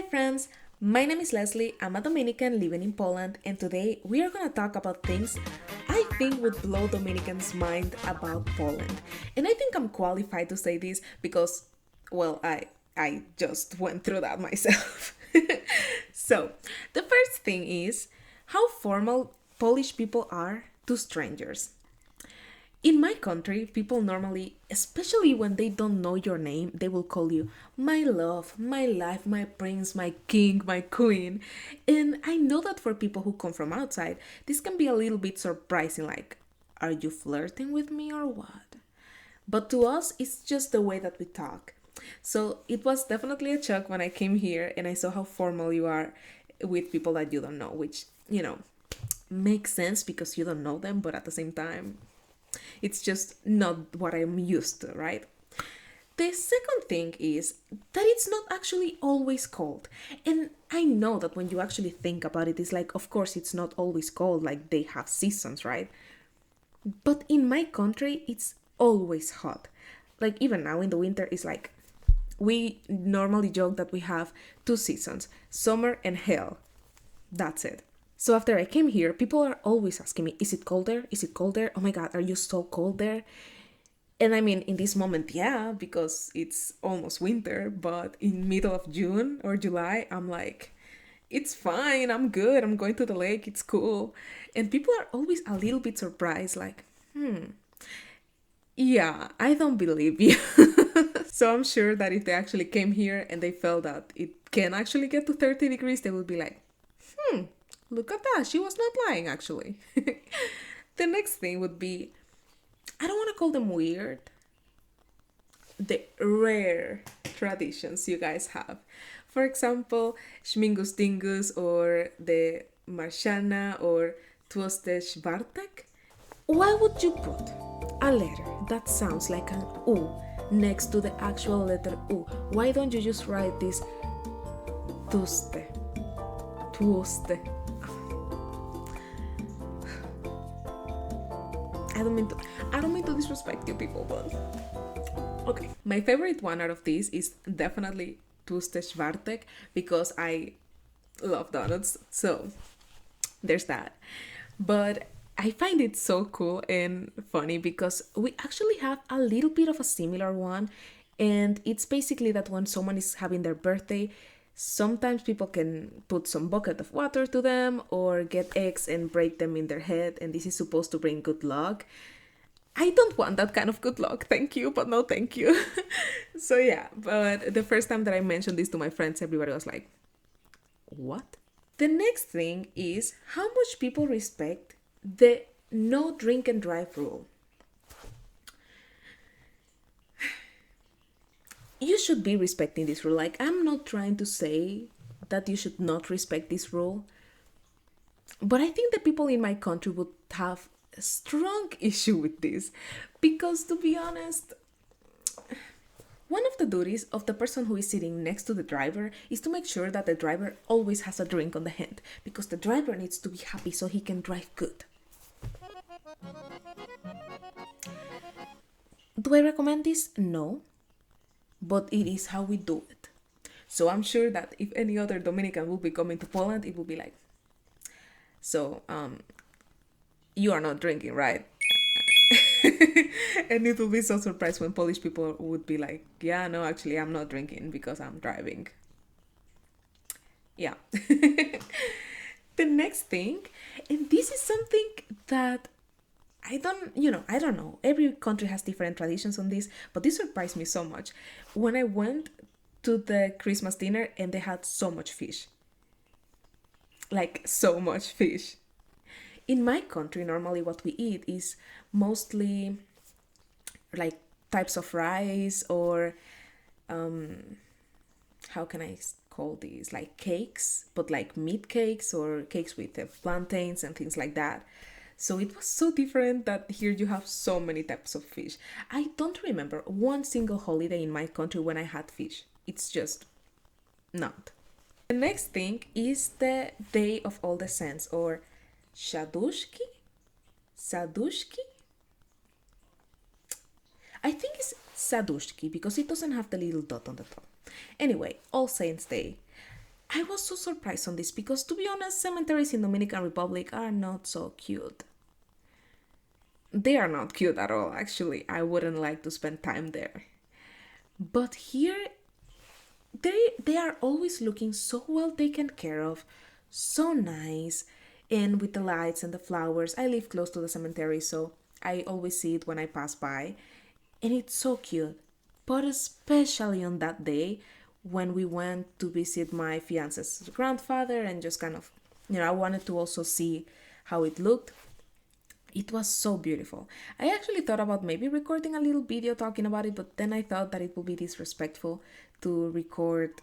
friends, my name is Leslie. I'm a Dominican living in Poland, and today we are going to talk about things I think would blow Dominicans' mind about Poland. And I think I'm qualified to say this because, well, I just went through that myself. So, the first thing is how formal Polish people are to strangers. In my country, people normally, especially when they don't know your name, they will call you my love, my life, my prince, my king, my queen. And I know that for people who come from outside, this can be a little bit surprising like, are you flirting with me or what? But to us, it's just the way that we talk. So it was definitely a shock when I came here and I saw how formal you are with people that you don't know, which, makes sense because you don't know them, but at the same time, it's just not what I'm used to, right? The second thing is that it's not actually always cold. And I know that when you actually think about it, it's like, of course, it's not always cold, like they have seasons, right? But in my country, it's always hot. Like even now in the winter, it's like we normally joke that we have two seasons, summer and hell. That's it. So after I came here, people are always asking me, is it colder? Is it colder? Oh my God, are you so cold there? And I mean, in this moment, yeah, because it's almost winter, but in middle of June or July, I'm like, it's fine, I'm good, I'm going to the lake, it's cool. And people are always a little bit surprised, like, yeah, I don't believe you. So I'm sure that if they actually came here and they felt that it can actually get to 30 degrees, they would be like, look at that, she was not lying actually. The next thing would be, I don't want to call them weird, the rare traditions you guys have. For example, Schmingus Dingus or the Marshana or Twostesh Bartek. Why would you put a letter that sounds like an U next to the actual letter U? Why don't you just write this Tuste? Tuste. I don't mean to disrespect you people, but okay. My favorite one out of these is definitely Tuste Schwartek because I love donuts. So there's that. But I find it so cool and funny because we actually have a little bit of a similar one. And it's basically that when someone is having their birthday, sometimes people can put some bucket of water to them or get eggs and break them in their head, and this is supposed to bring good luck. I don't want that kind of good luck, thank you, but no thank you. So yeah, but the first time that I mentioned this to my friends, everybody was like, what? The next thing is how much people respect the no drink and drive rule. You should be respecting this rule. Like, I'm not trying to say that you should not respect this rule, but I think the people in my country would have a strong issue with this because, to be honest, one of the duties of the person who is sitting next to the driver is to make sure that the driver always has a drink on the hand because the driver needs to be happy so he can drive good. Do I recommend this? No. But it is how we do it. So I'm sure that if any other Dominican will be coming to Poland, it will be like, so you are not drinking, right? And it will be so surprised when Polish people would be like, yeah, no, actually I'm not drinking because I'm driving. Yeah. The next thing, and this is something that I don't know. Every country has different traditions on this, but this surprised me so much. When I went to the Christmas dinner and they had so much fish. Like, so much fish. In my country, normally what we eat is mostly like types of rice or, how can I call these? Like cakes, but like meat cakes or cakes with plantains and things like that. So it was so different that here you have so many types of fish. I don't remember one single holiday in my country when I had fish. It's just not. The next thing is the Day of All the Saints or Shadushki? Sadushki? I think it's Sadushki because it doesn't have the little dot on the top. Anyway, All Saints Day. I was so surprised on this because, to be honest, cemeteries in Dominican Republic are not so cute. They are not cute at all, actually. I wouldn't like to spend time there. But here, they are always looking so well taken care of, so nice, and with the lights and the flowers. I live close to the cemetery, so I always see it when I pass by, and it's so cute. But especially on that day when we went to visit my fiance's grandfather and just kind of, I wanted to also see how it looked. It was so beautiful. I actually thought about maybe recording a little video talking about it, but then I thought that it would be disrespectful to record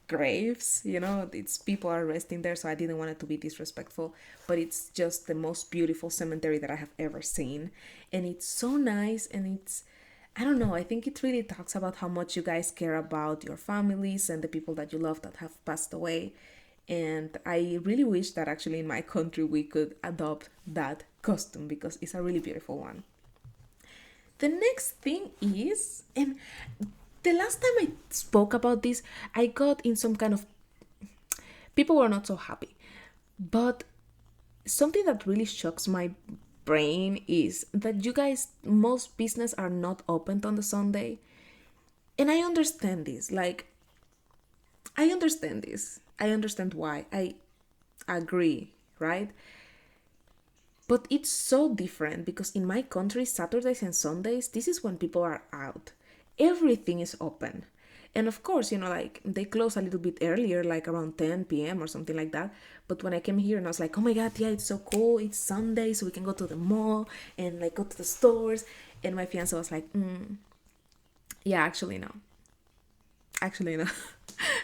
graves. It's people are resting there, so I didn't want it to be disrespectful. But it's just the most beautiful cemetery that I have ever seen, and it's so nice. And it's, I don't know, I think it really talks about how much you guys care about your families and the people that you love that have passed away. And I really wish that actually in my country we could adopt that custom because it's a really beautiful one. The next thing is, and the last time I spoke about this, I got in some kind of, people were not so happy. But something that really shocks my brain is that you guys, most business are not opened on the Sunday. And I understand this. Like, I understand this. I understand why. I agree, right? But it's so different because in my country, Saturdays and Sundays, this is when people are out. Everything is open. And of course, like they close a little bit earlier, like around 10 p.m. or something like that. But when I came here and I was like, oh my God, yeah, it's so cool. It's Sunday, so we can go to the mall and like go to the stores. And my fiance was like, yeah, actually, no. Actually, no.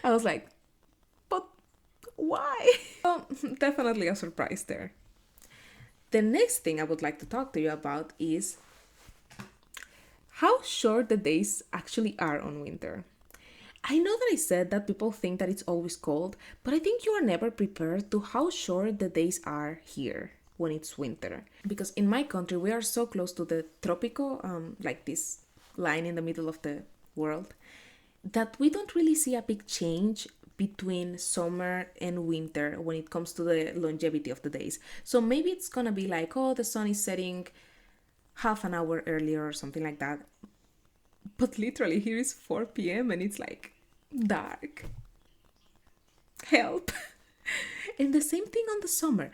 I was like, but why? Well, definitely a surprise there. The next thing I would like to talk to you about is how short the days actually are on winter. I know that I said that people think that it's always cold, but I think you are never prepared to how short the days are here when it's winter. Because in my country, we are so close to the tropical, like this line in the middle of the world, that we don't really see a big change between summer and winter when it comes to the longevity of the days. So maybe it's gonna be like, oh, the sun is setting half an hour earlier or something like that. But literally here is 4 p.m. and it's like dark. Help. And the same thing on the summer.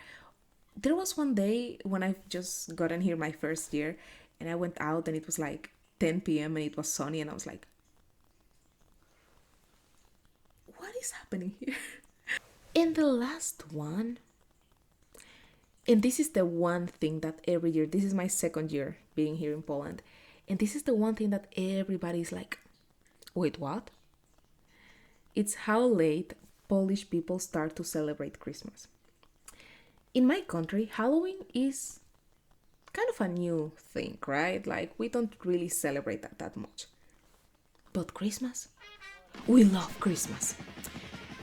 There was one day when I just gotten here my first year and I went out and it was like 10 p.m. and it was sunny and I was like, what is happening here? And the last one, and this is the one thing that every year, this is my second year being here in Poland, and this is the one thing that everybody's like, wait, what? It's how late Polish people start to celebrate Christmas. In my country, Halloween is kind of a new thing, right? Like, we don't really celebrate that much. But Christmas? We love Christmas.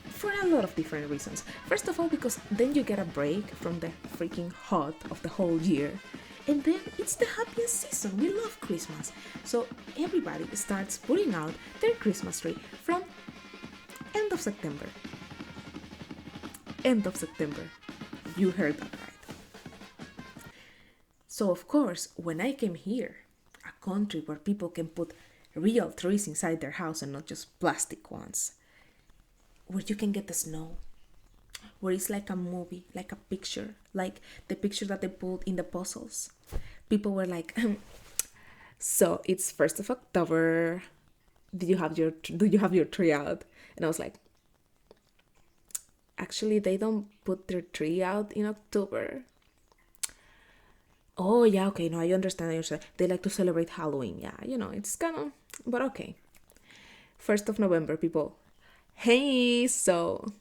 For a lot of different reasons. First of all, because then you get a break from the freaking hot of the whole year. And then it's the happiest season. We love Christmas. So everybody starts putting out their Christmas tree from end of September. End of September. You heard that right. So of course, when I came here, a country where people can put real trees inside their house and not just plastic ones, where you can get the snow, where it's like a movie, like a picture, like the picture that they put in the puzzles. People were like, so it's 1st of October. Do you have your tree out? And I was like, actually, they don't put their tree out in October. Oh, yeah, okay, no, I understand. They like to celebrate Halloween. Yeah, it's kind of, but okay. 1st of November, people, hey, so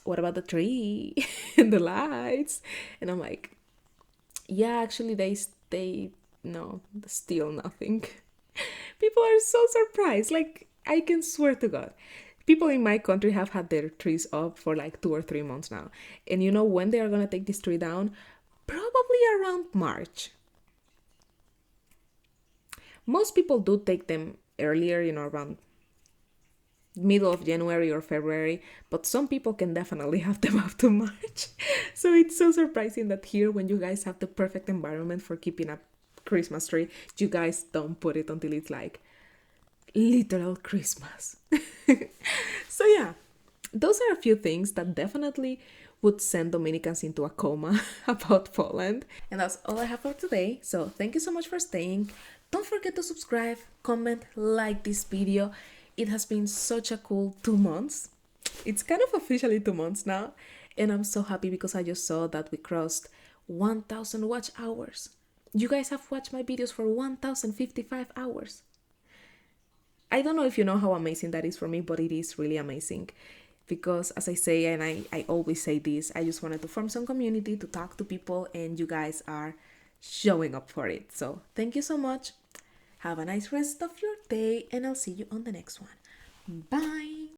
what about the tree and the lights? And I'm like, yeah, actually, no, still nothing. People are so surprised. Like, I can swear to God. People in my country have had their trees up for like 2 or 3 months now. And you know when they are going to take this tree down? Probably around March. Most people do take them earlier, around middle of January or February, but some people can definitely have them up to March. So it's so surprising that here, when you guys have the perfect environment for keeping a Christmas tree, you guys don't put it until it's like literal Christmas. So yeah, those are a few things that definitely would send Dominicans into a coma about Poland. And that's all I have for today. So thank you so much for staying. Don't forget to subscribe, comment, like this video. It has been such a cool 2 months. It's kind of officially 2 months now. And I'm so happy because I just saw that we crossed 1,000 watch hours. You guys have watched my videos for 1,055 hours. I don't know if you know how amazing that is for me, but it is really amazing. Because as I say, and I always say this, I just wanted to form some community, to talk to people, and you guys are showing up for it. So thank you so much. Have a nice rest of your day, and I'll see you on the next one. Bye.